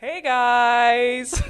Hey guys!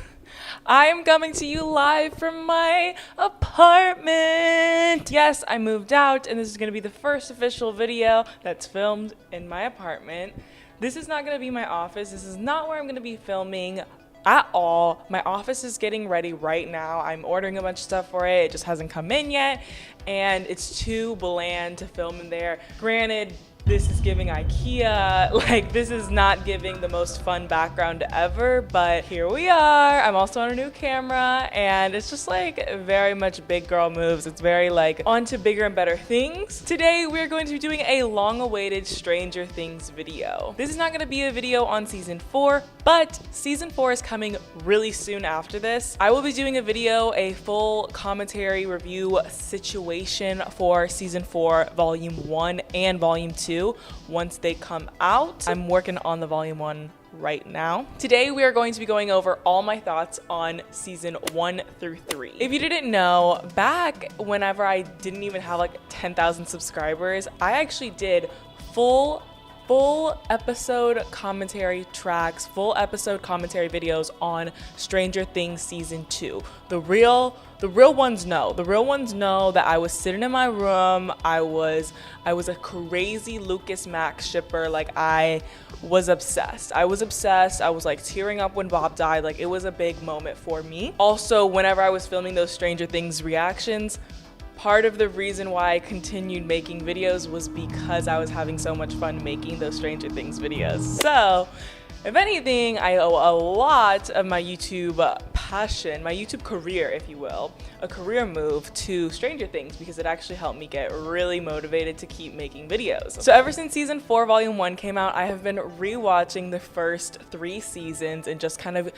I am coming to you live from my apartment. Yes, I moved out and this is going to be the first official video that's filmed in my apartment. This is not going to be my office. This is not where I'm going to be filming at all. My office is getting ready right now. I'm ordering a bunch of stuff for it. It just hasn't come in yet and it's too bland to film in there. Granted, this is giving IKEA, like this is not giving the most fun background ever, but here we are. I'm also on a new camera and it's just like very much big girl moves. It's very like on to bigger and better things. Today we're going to be doing a long-awaited Stranger Things video. This is not gonna be a video on season 4, but season 4 is coming really soon after this. I will be doing a video, a full commentary review situation for season 4, volume 1 and volume 2 once they come out. I'm working on the volume 1 right now. Today we are going to be going over all my thoughts on season 1 through 3. If you didn't know, back whenever I didn't even have like 10,000 subscribers, I actually did full episode commentary tracks, full episode commentary videos on Stranger Things season 2. The real ones know. The real ones know that I was sitting in my room. I was a crazy Lucas Max shipper. Like I was obsessed. I was like tearing up when Bob died. Like it was a big moment for me. Also, whenever I was filming those Stranger Things reactions, part of the reason why I continued making videos was because I was having so much fun making those Stranger Things videos. So, if anything, I owe a lot of my YouTube passion, my YouTube career, if you will, a career move to Stranger Things because it actually helped me get really motivated to keep making videos. So ever since season 4, volume 1 came out, I have been rewatching the first 3 seasons and just kind of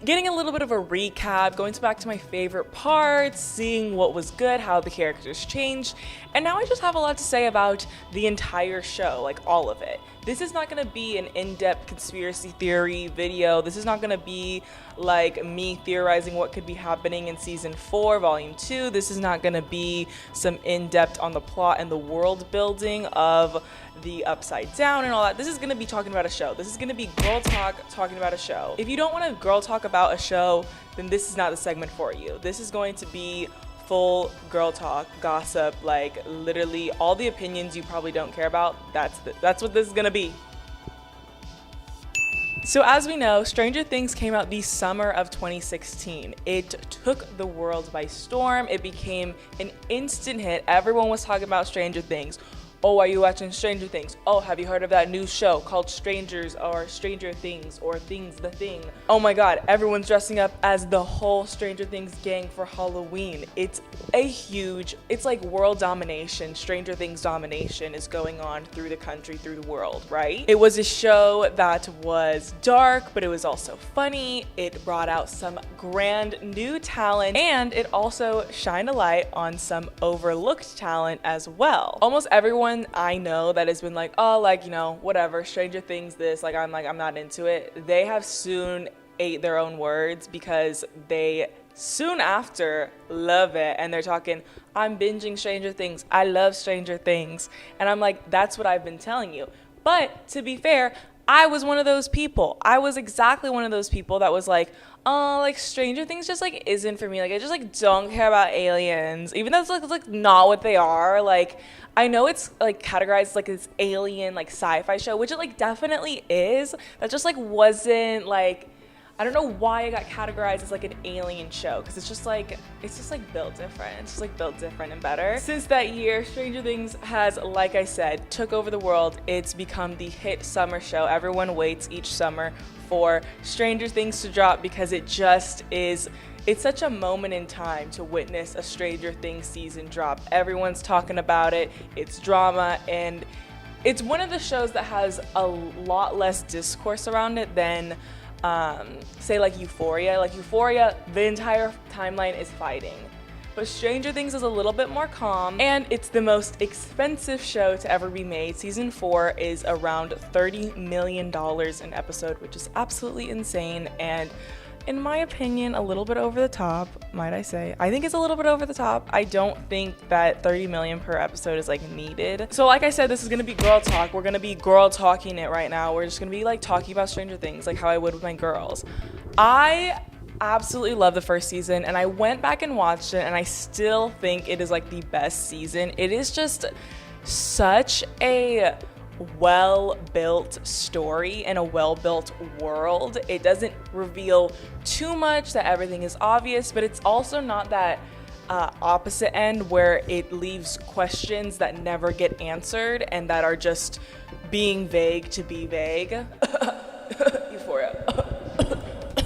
getting a little bit of a recap, going back to my favorite parts, seeing what was good, how the characters changed, and now I just have a lot to say about the entire show, like all of it. This is not going to be an in-depth conspiracy theory video. This is not going to be like me theorizing what could be happening in season 4, volume 2. This is not going to be some in-depth on the plot and the world building of the Upside Down and all that. This is going to be talking about a show. This is going to be girl talk talking about a show. If you don't want to girl talk about a show, then this is not the segment for you. This is going to be full girl talk, gossip, like literally all the opinions you probably don't care about. That's what this is gonna be. So as we know, Stranger Things came out the summer of 2016. It took the world by storm. It became an instant hit. Everyone was talking about Stranger Things. Oh, are you watching Stranger Things? Oh, have you heard of that new show called Strangers or Stranger Things or Things the Thing? Oh my god, everyone's dressing up as the whole Stranger Things gang for Halloween. It's like world domination, Stranger Things domination is going on through the country, through the world, right? It was a show that was dark, but it was also funny. It brought out some grand new talent, and it also shined a light on some overlooked talent as well. Almost everyone I know that has been like, oh, like, you know, whatever, Stranger Things this, like I'm not into it. They have soon ate their own words because they soon after love it and they're talking, I'm binging Stranger Things, I love Stranger Things, and I'm like, that's what I've been telling you. But to be fair, I was one of those people. I was exactly one of those people that was like, oh, like Stranger Things just like isn't for me. Like I just like don't care about aliens, even though it's like not what they are. Like I know it's like categorized like this alien like sci-fi show, which it like definitely is. That just like wasn't like, I don't know why it got categorized as like an alien show, because it's just like built different. It's just like built different and better. Since that year, Stranger Things has, like I said, took over the world. It's become the hit summer show. Everyone waits each summer for Stranger Things to drop because it just is. It's such a moment in time to witness a Stranger Things season drop. Everyone's talking about it. It's drama, and it's one of the shows that has a lot less discourse around it than say like Euphoria. Like Euphoria, the entire timeline is fighting. But Stranger Things is a little bit more calm, and it's the most expensive show to ever be made. Season 4 is around $30 million an episode, which is absolutely insane. And in my opinion, a little bit over the top, might I say. I think it's a little bit over the top. I don't think that 30 million per episode is like needed. So like I said, this is gonna be girl talk. We're gonna be girl talking it right now. We're just gonna be like talking about Stranger Things, like how I would with my girls. I absolutely love the first season, and I went back and watched it, and I still think it is like the best season. It is just such a well-built story and a well-built world. It doesn't reveal too much that everything is obvious, but it's also not that opposite end where it leaves questions that never get answered and that are just being vague to be vague. Euphoria.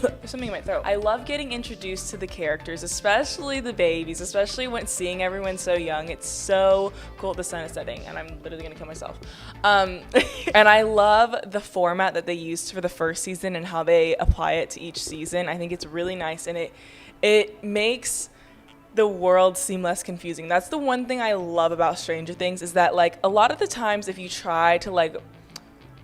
There's something in my throat. I love getting introduced to the characters, especially the babies, especially when seeing everyone so young. It's so cool. The sun is setting and I'm literally gonna kill myself. And I love the format that they used for the first season and how they apply it to each season. I think it's really nice, and it makes the world seem less confusing. That's the one thing I love about Stranger Things, is that like a lot of the times if you try to like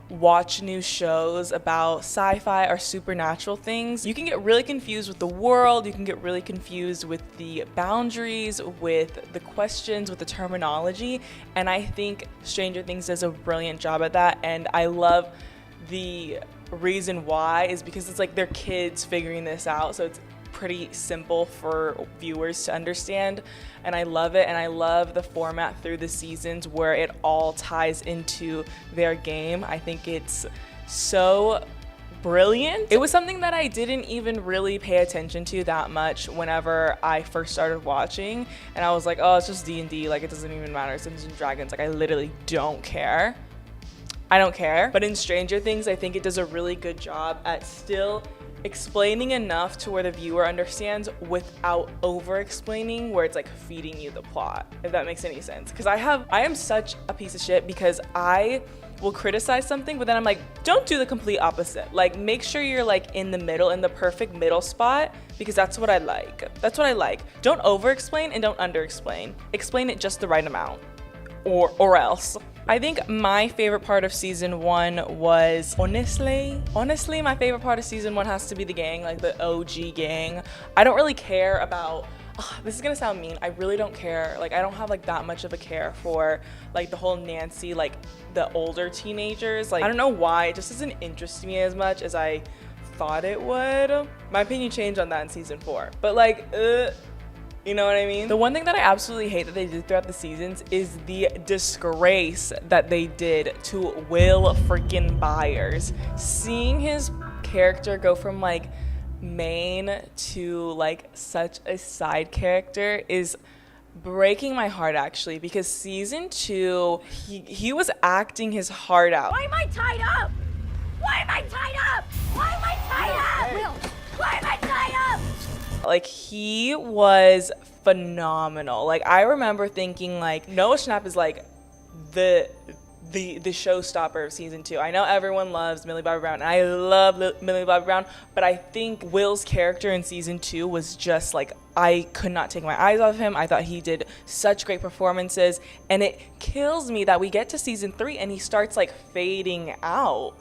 watch new shows about sci-fi or supernatural things, you can get really confused with the world, you can get really confused with the boundaries, with the questions, with the terminology, and I think Stranger Things does a brilliant job at that. And I love the reason why is because it's like they're kids figuring this out, so it's pretty simple for viewers to understand, and I love it. And I love the format through the seasons where it all ties into their game. I think it's so brilliant. It was something that I didn't even really pay attention to that much whenever I first started watching, and I was like, oh, it's just D&D, like it doesn't even matter, it's Dungeons and Dragons, like I literally don't care. I don't care. But in Stranger Things, I think it does a really good job at still explaining enough to where the viewer understands without over explaining, where it's like feeding you the plot, if that makes any sense. Because I am such a piece of shit because I will criticize something, but then I'm like, don't do the complete opposite. Like, make sure you're like in the middle, in the perfect middle spot, because that's what I like. That's what I like. Don't over explain and don't under explain. Explain it just the right amount, or else. I think my favorite part of season 1 was, honestly, my favorite part of season 1 has to be the gang, like the OG gang. I don't really care about, this is gonna sound mean, I really don't care, like I don't have like that much of a care for like the whole Nancy, like the older teenagers. Like I don't know why, it just doesn't interest me as much as I thought it would. My opinion changed on that in season 4, but like, you know what I mean? The one thing that I absolutely hate that they did throughout the seasons is the disgrace that they did to Will freaking Byers. Seeing his character go from like main to like such a side character is breaking my heart, actually, because season 2, he was acting his heart out. Why am I tied up? Why am I tied up? Why am I tied up? Will, why am I tied up? Like, he was phenomenal. Like, I remember thinking like Noah Schnapp is like the showstopper of season 2. I know everyone loves Millie Bobby Brown, and I love Millie Bobby Brown, but I think Will's character in season 2 was just like, I could not take my eyes off him. I thought he did such great performances, and it kills me that we get to season 3 and he starts like fading out,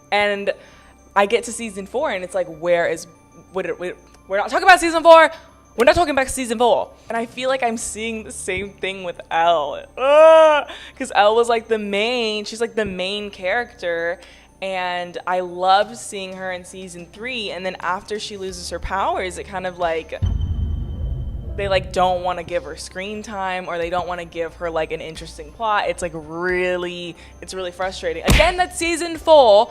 and I get to season 4 and it's like, we're not talking about season 4. We're not talking about season 4. And I feel like I'm seeing the same thing with Elle. Because Elle was like she's like the main character. And I loved seeing her in season 3. And then after she loses her powers, it kind of like, they like don't want to give her screen time, or they don't want to give her like an interesting plot. It's like it's really frustrating. Again, that's season 4.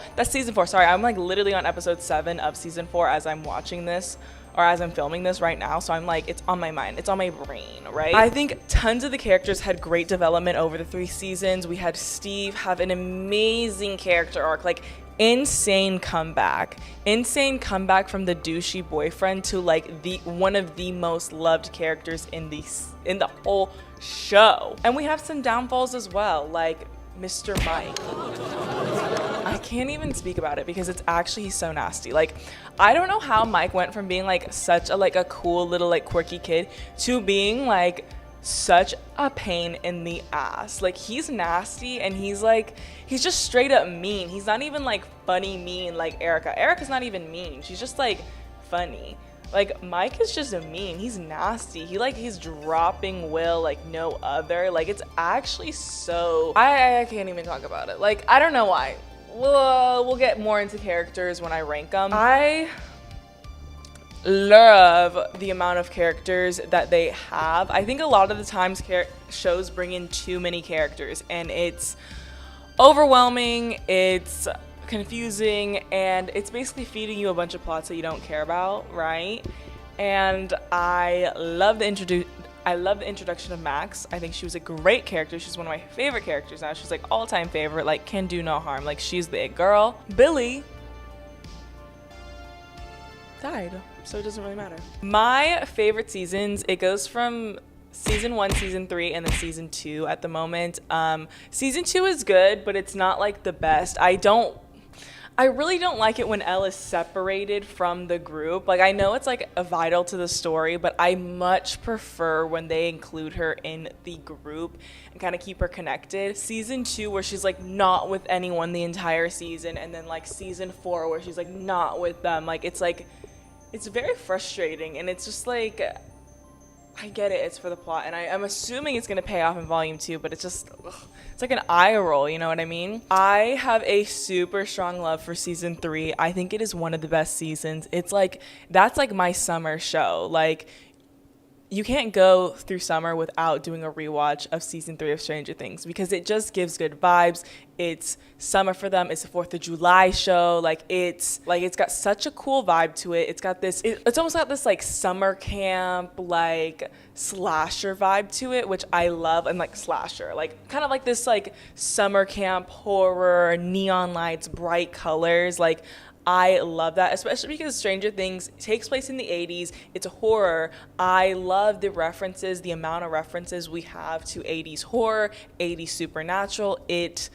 Sorry, I'm like literally on episode 7 of season 4 as I'm watching this, or as I'm filming this right now, so I'm like, it's on my mind, it's on my brain, right? I think tons of the characters had great development over the 3 seasons. We had Steve have an amazing character arc, like insane comeback from the douchey boyfriend to like one of the most loved characters in the whole show. And we have some downfalls as well, like Mr. Mike. I can't even speak about it because he's so nasty. Like, I don't know how Mike went from being like such a cool little like quirky kid to being like such a pain in the ass. Like, he's nasty, and he's just straight up mean. He's not even like funny mean like Erica. Erica's not even mean. She's just like funny. Like, Mike is just a mean. He's nasty. He's dropping Will like no other. Like, it's actually so... I can't even talk about it. Like, I don't know why. We'll get more into characters when I rank them. I love the amount of characters that they have. I think a lot of the times shows bring in too many characters, and it's overwhelming. It's confusing, and it's basically feeding you a bunch of plots that you don't care about, right? And I love the introduction of Max. I think she was a great character. She's one of my favorite characters now. She's like all-time favorite, like can do no harm. Like, she's the it girl. Billy died, so it doesn't really matter. My favorite seasons, it goes from season 1, season 3, and then season 2 at the moment. Season 2 is good, but it's not like the best. I really don't like it when Elle is separated from the group. Like, I know it's like vital to the story, but I much prefer when they include her in the group and kind of keep her connected. Season 2, where she's like not with anyone the entire season, and then like season 4 where she's like not with them. Like, it's very frustrating, and it's just like, I get it, it's for the plot, and I'm assuming it's gonna pay off in volume 2, but it's just, it's like an eye roll, you know what I mean? I have a super strong love for season 3. I think it is one of the best seasons. It's like, that's like my summer show. Like, you can't go through summer without doing a rewatch of season 3 of Stranger Things, because it just gives good vibes. It's summer for them. It's a 4th of July show. It's got such a cool vibe to it. It's got this, it's almost got this like summer camp, like slasher vibe to it, which I love. And like slasher, like kind of like this like summer camp horror, neon lights, bright colors. Like, I love that, especially because Stranger Things takes place in the 80s. It's a horror. I love the references, the amount of references we have to 80s horror, 80s supernatural. It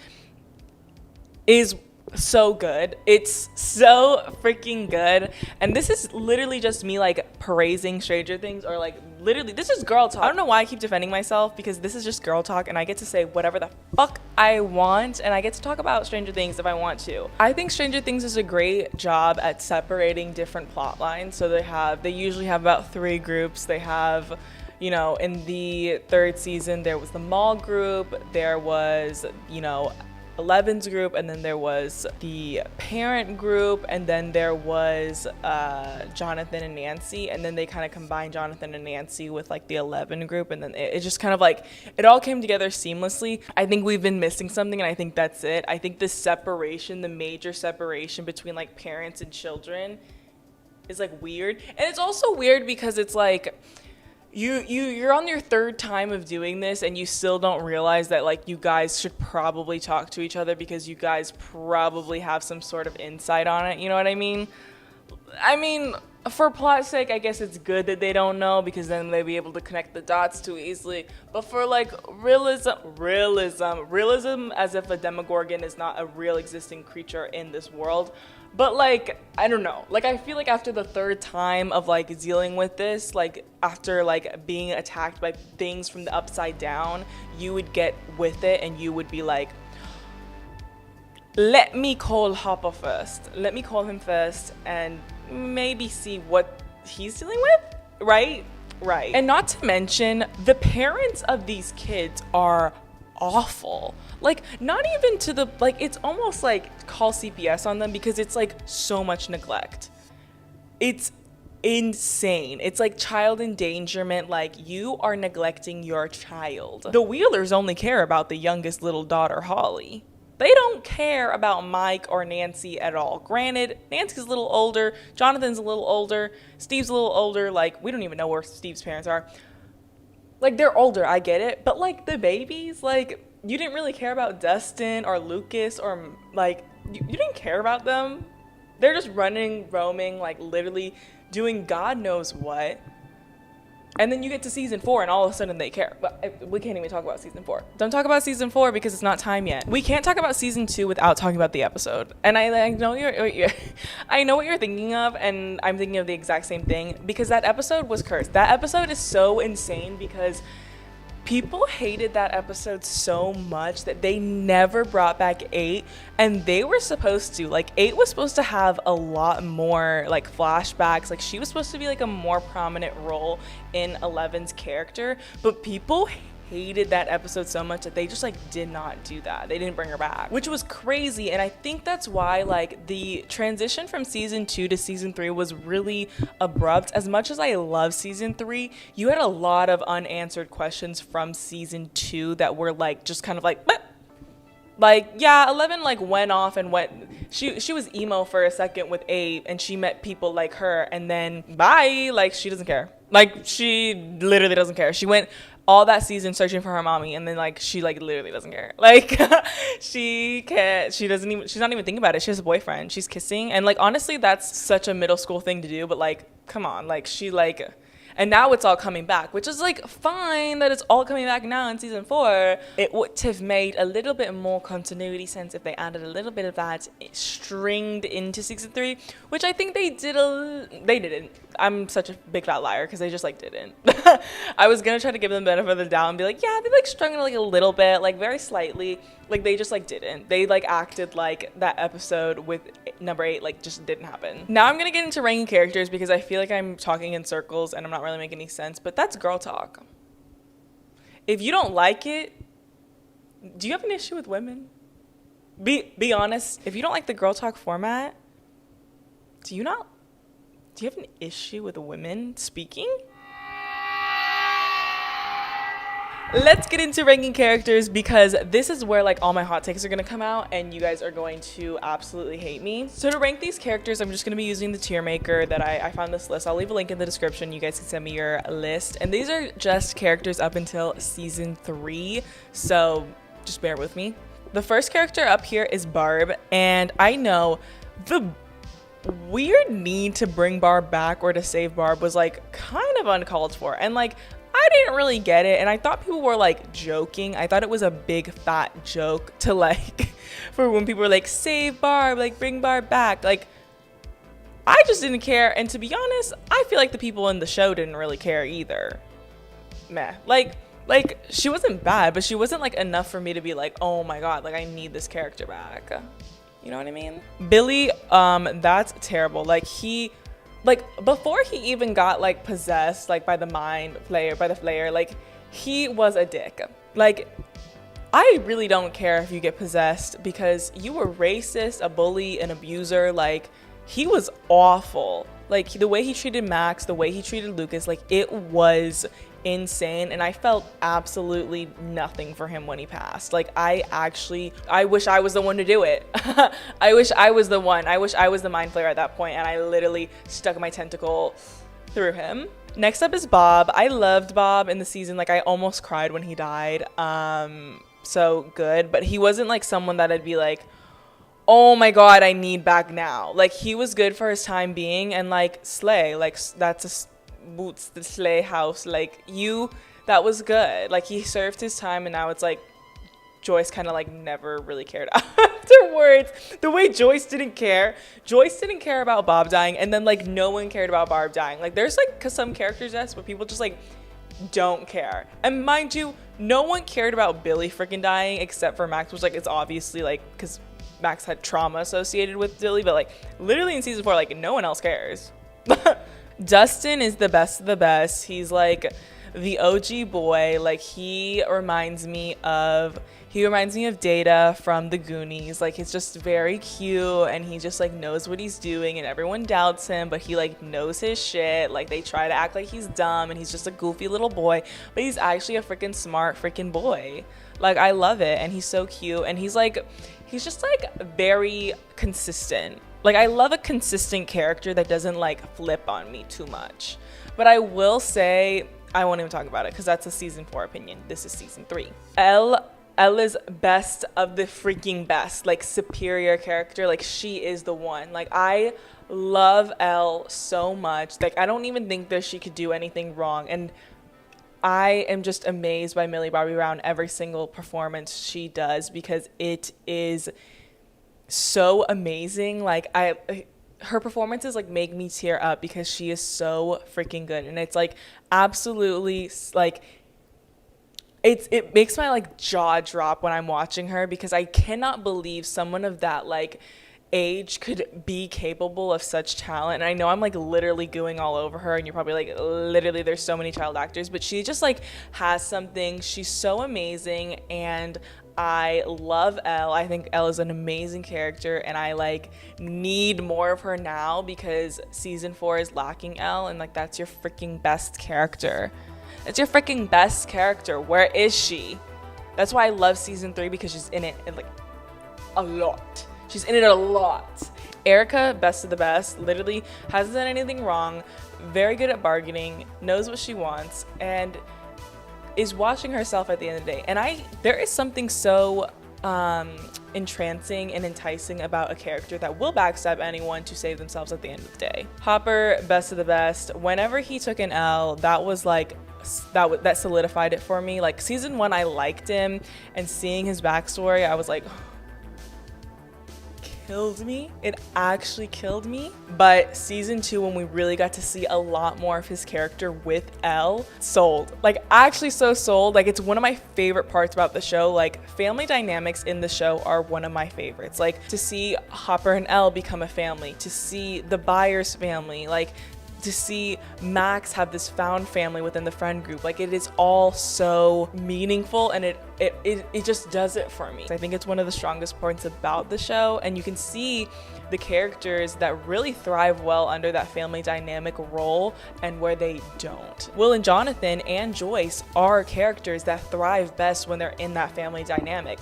is so good. It's so freaking good. And this is literally just me like praising Stranger Things, or like literally, this is girl talk. I don't know why I keep defending myself, because this is just girl talk, and I get to say whatever the fuck I want, and I get to talk about Stranger Things if I want to. I think Stranger Things does a great job at separating different plot lines. So they usually have about 3 groups. They have, you know, in the 3rd season, there was the mall group, there was, you know, Eleven's group, and then there was the parent group, and then there was Jonathan and Nancy, and then they kind of combined Jonathan and Nancy with like the 11 group, and then it just kind of like, it all came together seamlessly. I think we've been missing something, and I think that's it. I think the separation, the major separation between like parents and children is like weird. And it's also weird because it's like, you're on your 3rd time of doing this, and you still don't realize that like you guys should probably talk to each other, because you guys probably have some sort of insight on it. You know what I mean? I mean, for plot's sake, I guess it's good that they don't know, because then they'll be able to connect the dots too easily. But for like realism as if a Demogorgon is not a real existing creature in this world. But like, I don't know, like I feel like after the 3rd time of like dealing with this, like after like being attacked by things from the upside down, you would get with it, and you would be like, let me call Hopper first. Let me call him first and maybe see what he's dealing with, right? Right. And not to mention, the parents of these kids are awful. Like, not even to the, like, it's almost like call CPS on them, because it's like so much neglect. It's insane. It's like child endangerment. Like, you are neglecting your child. The Wheelers only care about the youngest little daughter, Holly. They don't care about Mike or Nancy at all. Granted, Nancy's a little older, Jonathan's a little older, Steve's a little older. Like, we don't even know where Steve's parents are. Like, they're older, I get it. But, like, the babies, like, you didn't really care about Dustin or Lucas, or, like, you didn't care about them. They're just running, roaming, like, literally doing God knows what. And then you get to season 4, and all of a sudden they care. But we can't even talk about season 4. Don't talk about season 4 because it's not time yet. We can't talk about season 2 without talking about the episode. And I know I know what you're thinking of, and I'm thinking of the exact same thing, because that episode was cursed. That episode is so insane because People hated that episode so much that they never brought back 8, and they were supposed to. Like, 8 was supposed to have a lot more, like, flashbacks. Like, she was supposed to be, like, a more prominent role in 11's character, but people hated that episode so much that they just like did not do that. They didn't bring her back, which was crazy. And I think that's why like the transition from season 2 to season 3 was really abrupt. As much as I love season 3, you had a lot of unanswered questions from season 2 that were like just kind of like bleh. Like, yeah, 11 like went off and went, she was emo for a second with 8, and she met people like her, and then bye. Like, she doesn't care. Like, she literally doesn't care. She went all that season searching for her mommy, and then like she like literally doesn't care. Like, she can't, she doesn't even, she's not even thinking about it. She has a boyfriend, she's kissing, and like honestly that's such a middle school thing to do, but like come on, like she like, and now it's all coming back, which is like fine that it's all coming back now in season 4. It would have made a little bit more continuity sense if they added a little bit of that stringed into season 3, which I think they did. They didn't. I'm such a big fat liar because they just like didn't. I was gonna try to give them the benefit of the doubt and be like, yeah, they like strung it like a little bit, like very slightly. Like they just like didn't. They like acted like that episode with number 8 like just didn't happen. Now I'm gonna get into ranking characters because I feel like I'm talking in circles and I'm not really making any sense, but that's girl talk. If you don't like it, do you have an issue with women? Be honest. If you don't like the girl talk format, do you have an issue with women speaking? Let's get into ranking characters because this is where like all my hot takes are going to come out and you guys are going to absolutely hate me. So to rank these characters, I'm just going to be using the tier maker that I found this list. I'll leave a link in the description. You guys can send me your list. And these are just characters up until season 3. So just bear with me. The first character up here is Barb. And I know the weird need to bring Barb back or to save Barb was like kind of uncalled for. And like, I didn't really get it, and I thought people were like joking. I thought it was a big fat joke to like for when people were like save Barb, like bring Barb back. Like I just didn't care, and to be honest, I feel like the people in the show didn't really care either. Meh. Like she wasn't bad, but she wasn't like enough for me to be like, oh my god, like I need this character back. You know what I mean? Billy, that's terrible. Like before he even got like possessed like by the flayer, like he was a dick. Like I really don't care if you get possessed because you were racist, a bully, an abuser. Like he was awful. Like the way he treated Max, the way he treated Lucas, like it was insane, and I felt absolutely nothing for him when he passed. Like I wish I was the one to do it. I wish I was the one. I wish I was the mind flayer at that point, and I literally stuck my tentacle through him. Next up is Bob. I loved Bob in the season. Like I almost cried when he died. So good, but he wasn't like someone that I'd be like, oh my god, I need back now. Like he was good for his time being, and like slay, like that's a boots the slay house, like that was good. Like he served his time, and now it's like Joyce kind of like never really cared afterwards. The way Joyce didn't care about Bob dying, and then like no one cared about Barb dying. Like there's like some characters but people just like don't care. And mind you, no one cared about Billy freaking dying except for Max, which like it's obviously like because Max had trauma associated with Billy, but like literally in season 4 like no one else cares. Dustin is the best of the best. He's like the OG boy. Like he reminds me of Data from the Goonies. Like he's just very cute, and he just like knows what he's doing, and everyone doubts him, but he like knows his shit. Like they try to act like he's dumb and he's just a goofy little boy, but he's actually a freaking smart freaking boy. Like I love it, and he's so cute, and he's just like very consistent. Like I love a consistent character that doesn't like flip on me too much. But I will say, I won't even talk about it because that's a season 4 opinion. This is season 3. Elle is best of the freaking best. Like superior character. Like she is the one. Like I love Elle so much. Like I don't even think that she could do anything wrong. And I am just amazed by Millie Bobby Brown every single performance she does because it is so amazing. Like her performances like make me tear up because she is so freaking good, and it's like absolutely like it makes my like jaw drop when I'm watching her, because I cannot believe someone of that like age could be capable of such talent. And I know I'm like literally gooing all over her, and you're probably like, literally there's so many child actors, but she just like has something. She's so amazing, and I love Elle. I think Elle is an amazing character, and I like need more of her now, because season 4 is lacking Elle, and like that's your freaking best character. It's your freaking best character. Where is she? That's why I love season 3, because she's in it like a lot. She's in it a lot. Erica, best of the best, literally hasn't done anything wrong, very good at bargaining, knows what she wants, and is watching herself at the end of the day. And there is something so entrancing and enticing about a character that will backstab anyone to save themselves at the end of the day. Hopper, best of the best. Whenever he took an L, that was like that solidified it for me. Like season 1, I liked him, and seeing his backstory, I was like, killed me. It actually killed me. But season 2, when we really got to see a lot more of his character with Elle, sold. Like actually so sold. Like it's one of my favorite parts about the show. Like family dynamics in the show are one of my favorites. Like to see Hopper and Elle become a family, to see the Byers family, like to see Max have this found family within the friend group. Like it is all so meaningful, and it just does it for me. I think it's one of the strongest points about the show, and you can see the characters that really thrive well under that family dynamic role and where they don't. Will and Jonathan and Joyce are characters that thrive best when they're in that family dynamic.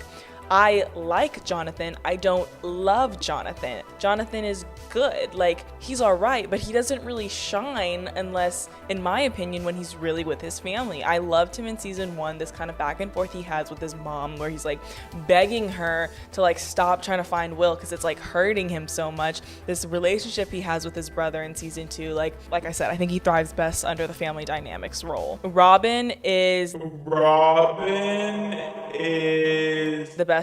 I like Jonathan. I don't love Jonathan. Jonathan is good. Like, he's all right, but he doesn't really shine unless, in my opinion, when he's really with his family. I loved him in season 1, this kind of back and forth he has with his mom, where he's like begging her to like stop trying to find Will because it's like hurting him so much. This relationship he has with his brother in season 2, like I said, I think he thrives best under the family dynamics role. Robin is the best.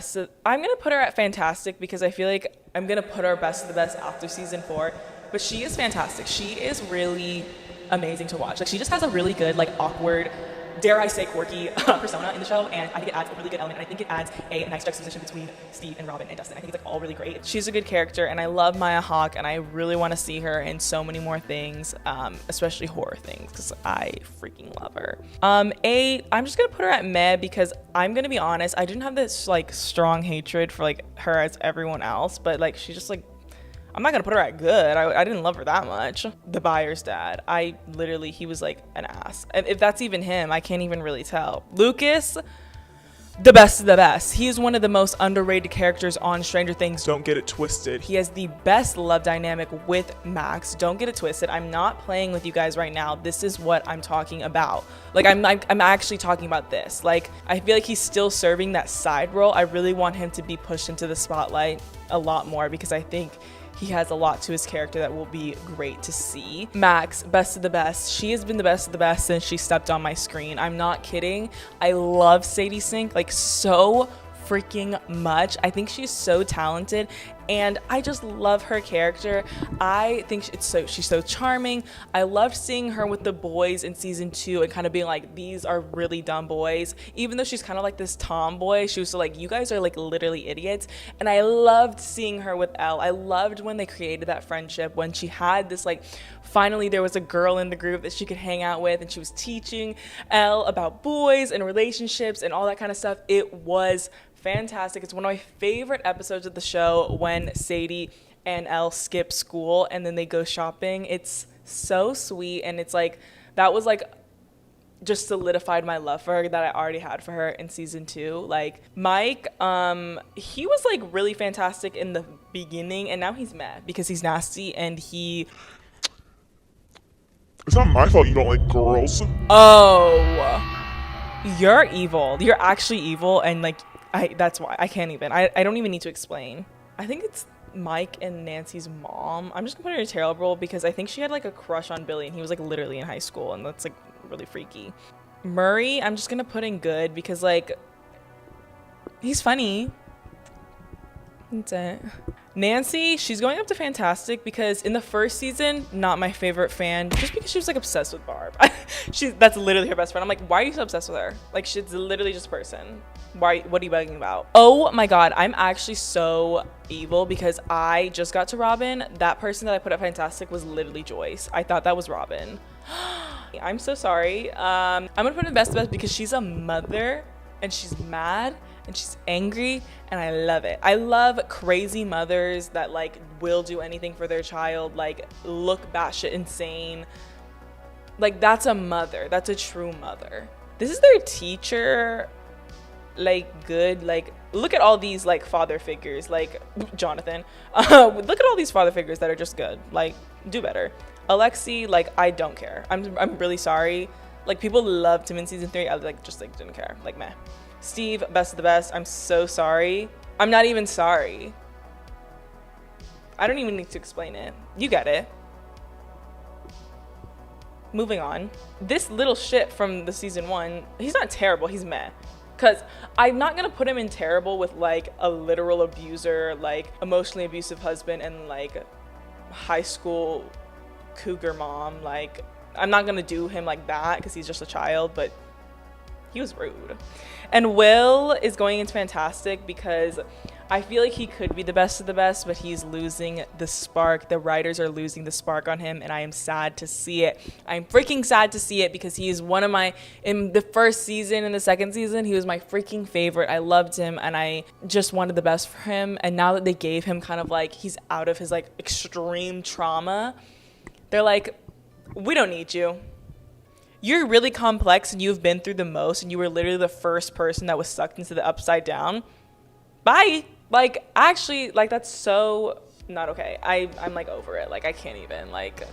I'm gonna put her at fantastic, because I feel like I'm gonna put her best of the best after season 4, but she is fantastic. She is really amazing to watch. Like she just has a really good, like awkward, dare I say quirky persona in the show, and I think it adds a really good element, and I think it adds a nice juxtaposition between Steve and Robin and Dustin. I think it's like all really great. She's a good character, and I love Maya Hawke, and I really want to see her in so many more things, especially horror things, because I freaking love her. I'm just gonna put her at meh, because I'm gonna be honest, I didn't have this like strong hatred for like her as everyone else, but like she just like, I'm not gonna put her at good. I didn't love her that much. The Byers dad, he was like an ass. And if that's even him, I can't even really tell. Lucas, the best of the best. He is one of the most underrated characters on Stranger Things. Don't get it twisted. He has the best love dynamic with Max. Don't get it twisted. I'm not playing with you guys right now. This is what I'm talking about. Like I'm actually talking about this. Like I feel like he's still serving that side role. I really want him to be pushed into the spotlight a lot more, because I think he has a lot to his character that will be great to see. Max, best of the best. She has been the best of the best since she stepped on my screen. I'm not kidding. I love Sadie Sink like so freaking much. I think she's so talented, and I just love her character. I think she's so charming. I loved seeing her with the boys in season 2 and kind of being like, these are really dumb boys. Even though she's kind of like this tomboy, she was so like, you guys are like literally idiots. And I loved seeing her with Elle. I loved when they created that friendship, when she had this like, finally there was a girl in the group that she could hang out with, and she was teaching Elle about boys and relationships and all that kind of stuff. It was fantastic. It's one of my favorite episodes of the show, when Sadie and Elle skip school and then they go shopping. It's so sweet, and it's like that was like just solidified my love for her that I already had for her in season 2. Like Mike, he was like really fantastic in the beginning, and now he's mad because he's nasty, and he It's not my fault you don't like girls. Oh, you're evil. You're actually evil, and like that's why I can't even. I don't even need to explain. I think it's Mike and Nancy's mom. I'm just gonna put her in a terrible role, because I think she had like a crush on Billy, and he was like literally in high school, and that's like really freaky. Murray, I'm just gonna put in good, because like he's funny. That's it. Nancy, she's going up to Fantastic because in the first season, not my favorite fan, just because she was like obsessed with Barb. That's literally her best friend. I'm like, why are you so obsessed with her? Like, she's literally just a person. What are you bugging about? Oh my god, I'm actually so evil because I just got to Robin. That person that I put at Fantastic was literally Joyce. I thought that was Robin. I'm so sorry. I'm gonna put in best because she's a mother and she's mad and she's angry, and I love it. I love crazy mothers that like will do anything for their child, like look batshit insane. Like, that's a mother. That's a true mother. This is their teacher. Like, good. Like, look at all these like father figures, like Jonathan. Look at all these father figures that are just good. Like, do better. Alexi, like, I don't care. I'm really sorry. Like, people loved him in season 3. I like just like didn't care. Like, meh. Steve, best of the best. I'm so sorry. I'm not even sorry. I don't even need to explain it. You get it. Moving on. This little shit from the season 1, he's not terrible, he's meh. Because I'm not gonna put him in terrible with like a literal abuser, like emotionally abusive husband and like high school cougar mom. Like, I'm not gonna do him like that because he's just a child, but he was rude. And Will is going into Fantastic because I feel like he could be the best of the best, but he's losing the spark. The writers are losing the spark on him, and I am sad to see it. I'm freaking sad to see it because he is one of my, in the first season and the second season, he was my freaking favorite. I loved him, and I just wanted the best for him. And now that they gave him kind of like, he's out of his like extreme trauma, they're like, we don't need you. You're really complex and you've been through the most, and you were literally the first person that was sucked into the upside down. Bye. Like, actually, like, that's so not okay. I'm like over it. Like, I can't even, like,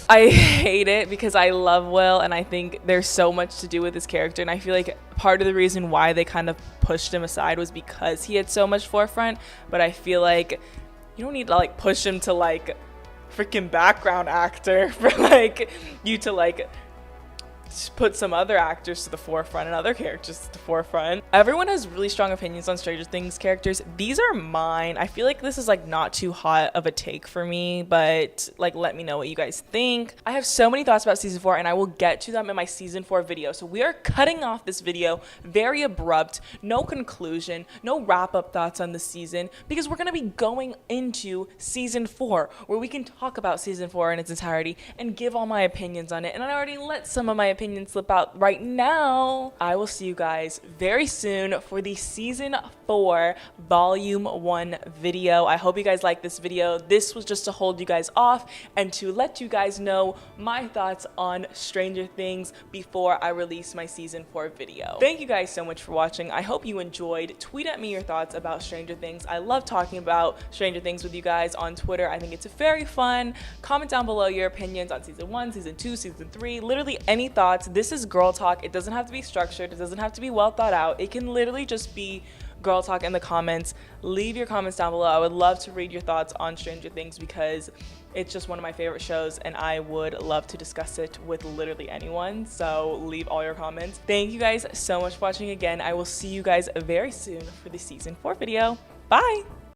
I hate it because I love Will and I think there's so much to do with his character, and I feel like part of the reason why they kind of pushed him aside was because he had so much forefront. But I feel like you don't need to like push him to like freaking background actor for like you to like put some other actors to the forefront and other characters to the forefront. Everyone has really strong opinions on Stranger Things characters. These are mine. I feel like this is like not too hot of a take for me, but like let me know what you guys think. I have so many thoughts about season 4 and I will get to them in my season 4 video. So we are cutting off this video very abrupt, no conclusion, no wrap up thoughts on the season, because we're going to be going into season 4 where we can talk about season 4 in its entirety and give all my opinions on it. And I already let some of my opinions slip out right now. I will see you guys very soon for the season 4 volume 1 video. I hope you guys like this video. This was just to hold you guys off and to let you guys know my thoughts on Stranger Things before I release my season 4 video. Thank you guys so much for watching. I hope you enjoyed. Tweet at me your thoughts about Stranger Things. I love talking about Stranger Things with you guys on Twitter. I think it's very fun. Comment down below your opinions on season 1, season 2, season 3, literally any thoughts. This is girl talk. It doesn't have to be structured. It doesn't have to be well thought out. It can literally just be girl talk in the comments. Leave your comments down below. I would love to read your thoughts on Stranger Things because it's just one of my favorite shows and I would love to discuss it with literally anyone. So leave all your comments. Thank you guys so much for watching again. I will see you guys very soon for the season 4 video. Bye.